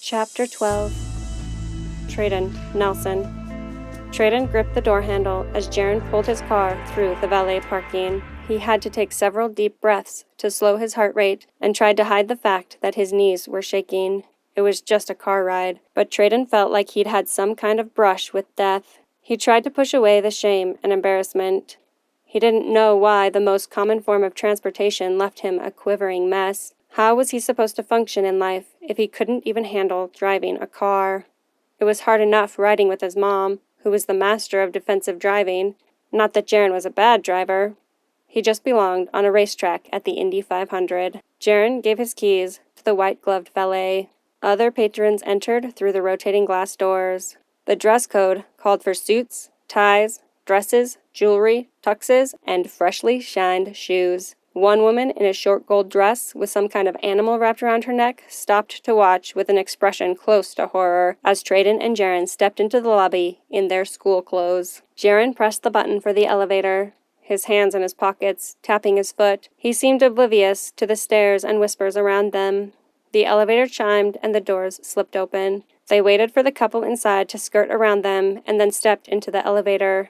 Chapter 12. Treadon Nelson. Treadon gripped the door handle as Jaren pulled his car through the valet parking. He had to take several deep breaths to slow his heart rate and tried to hide the fact that his knees were shaking. It was just a car ride, but Treadon felt like he'd had some kind of brush with death. He tried to push away the shame and embarrassment. He didn't know why the most common form of transportation left him a quivering mess. How was he supposed to function in life if he couldn't even handle driving a car? It was hard enough riding with his mom, who was the master of defensive driving. Not that Jaren was a bad driver. He just belonged on a racetrack at the Indy 500. Jaren gave his keys to the white-gloved valet. Other patrons entered through the rotating glass doors. The dress code called for suits, ties, dresses, jewelry, tuxes, and freshly shined shoes. One woman in a short gold dress with some kind of animal wrapped around her neck stopped to watch with an expression close to horror as Treadon and Jaren stepped into the lobby in their school clothes. Jaren pressed the button for the elevator, his hands in his pockets, tapping his foot. He seemed oblivious to the stares and whispers around them. The elevator chimed and the doors slipped open. They waited for the couple inside to skirt around them and then stepped into the elevator.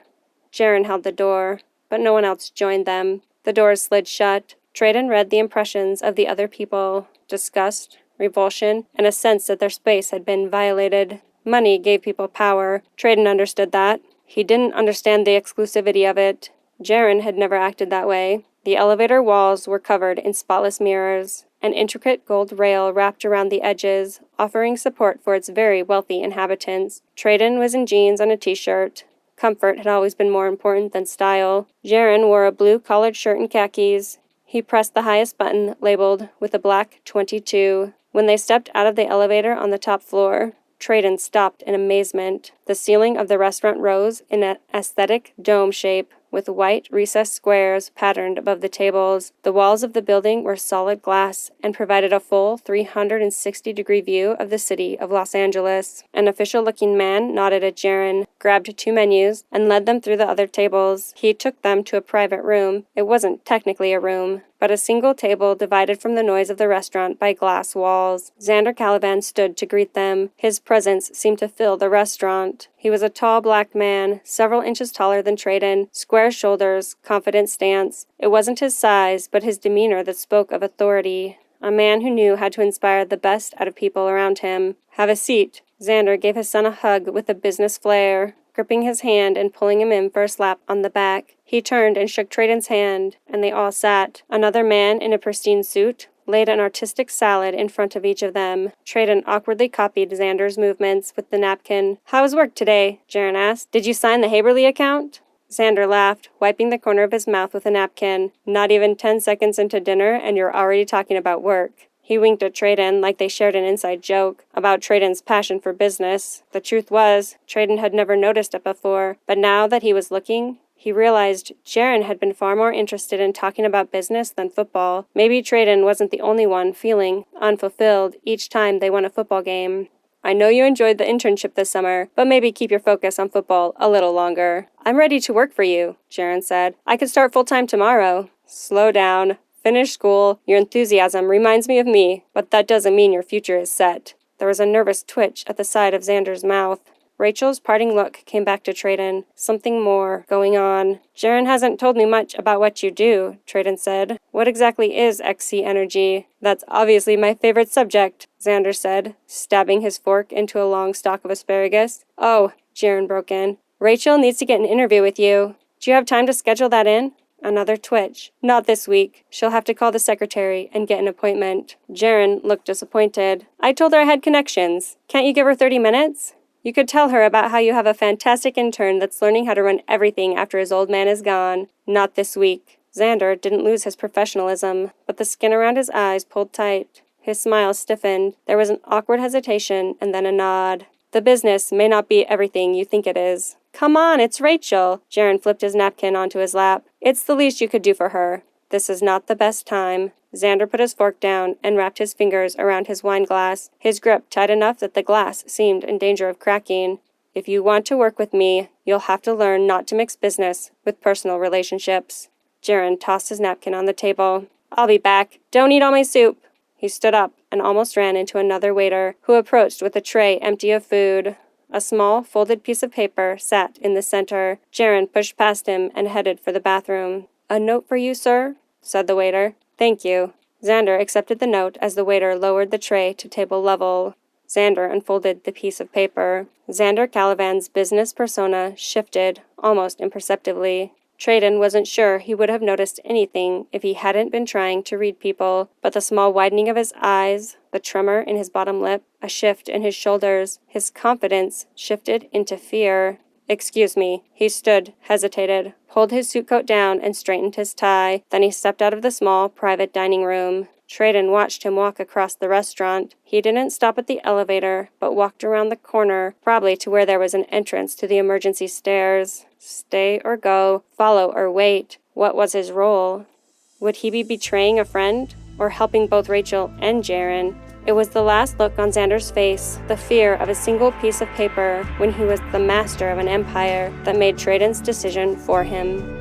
Jaren held the door, but no one else joined them. The doors slid shut. Treadon read the impressions of the other people: disgust, revulsion, and a sense that their space had been violated. Money gave people power. Treadon understood that. He didn't understand the exclusivity of it. Jaren had never acted that way. The elevator walls were covered in spotless mirrors. An intricate gold rail wrapped around the edges, offering support for its very wealthy inhabitants. Treadon was in jeans and a t-shirt. Comfort had always been more important than style. Jaren wore a blue collared shirt and khakis. He pressed the highest button, labeled with a black 22. When they stepped out of the elevator on the top floor, Treadon stopped in amazement. The ceiling of the restaurant rose in an aesthetic dome shape, with white recessed squares patterned above the tables. The walls of the building were solid glass and provided a full 360-degree view of the city of Los Angeles. An official-looking man nodded at Jaren, grabbed 2 menus, and led them through the other tables. He took them to a private room. It wasn't technically a room, but a single table divided from the noise of the restaurant by glass walls. Xander Caliban stood to greet them. His presence seemed to fill the restaurant. He was a tall black man, several inches taller than Treadon, square shoulders, confident stance. It wasn't his size, but his demeanor that spoke of authority. A man who knew how to inspire the best out of people around him. "Have a seat." Xander gave his son a hug with a business flair, gripping his hand and pulling him in for a slap on the back. He turned and shook Treadon's hand, and they all sat. Another man in a pristine suit laid an artistic salad in front of each of them. Treadon awkwardly copied Xander's movements with the napkin. "How was work today?" Jaren asked. "Did you sign the Haberly account?" Xander laughed, wiping the corner of his mouth with a napkin. "Not even 10 seconds into dinner, and you're already talking about work." He winked at Treadon like they shared an inside joke about Treadon's passion for business. The truth was, Treadon had never noticed it before, but now that he was looking, he realized Jaren had been far more interested in talking about business than football. Maybe Treadon wasn't the only one feeling unfulfilled each time they won a football game. "I know you enjoyed the internship this summer, but maybe keep your focus on football a little longer." "I'm ready to work for you," Jaren said. "I could start full-time tomorrow." "Slow down. Finish school. Your enthusiasm reminds me of me, but that doesn't mean your future is set." There was a nervous twitch at the side of Xander's mouth. Rachel's parting look came back to Treadon. Something more going on. "Jaren hasn't told me much about what you do," Treadon said. "What exactly is XC energy?" "That's obviously my favorite subject," Xander said, stabbing his fork into a long stalk of asparagus. "Oh," Jaren broke in. "Rachel needs to get an interview with you. Do you have time to schedule that in?" Another twitch. "Not this week. She'll have to call the secretary and get an appointment." Jaren looked disappointed. "I told her I had connections. Can't you give her 30 minutes? You could tell her about how you have a fantastic intern that's learning how to run everything after his old man is gone." "Not this week." Xander didn't lose his professionalism, but the skin around his eyes pulled tight. His smile stiffened. There was an awkward hesitation and then a nod. "The business may not be everything you think it is." "Come on, it's Rachel." Jaren flipped his napkin onto his lap. "It's the least you could do for her." "This is not the best time." Xander put his fork down and wrapped his fingers around his wine glass, his grip tight enough that the glass seemed in danger of cracking. "If you want to work with me, you'll have to learn not to mix business with personal relationships." Jaren tossed his napkin on the table. "I'll be back. Don't eat all my soup." He stood up and almost ran into another waiter, who approached with a tray empty of food. A small, folded piece of paper sat in the center. Jaren pushed past him and headed for the bathroom. "A note for you, sir?" said the waiter. "Thank you." Xander accepted the note as the waiter lowered the tray to table level. Xander unfolded the piece of paper. Xander Calivan's business persona shifted, almost imperceptibly. Treadon wasn't sure he would have noticed anything if he hadn't been trying to read people, but the small widening of his eyes, the tremor in his bottom lip, a shift in his shoulders, his confidence shifted into fear. "Excuse me." He stood, hesitated, pulled his suit coat down and straightened his tie. Then he stepped out of the small, private dining room. Treadon watched him walk across the restaurant. He didn't stop at the elevator, but walked around the corner, probably to where there was an entrance to the emergency stairs. Stay or go, follow or wait. What was his role? Would he be betraying a friend, or helping both Rachel and Jaren? It was the last look on Xander's face, the fear of a single piece of paper when he was the master of an empire, that made Treadon's decision for him.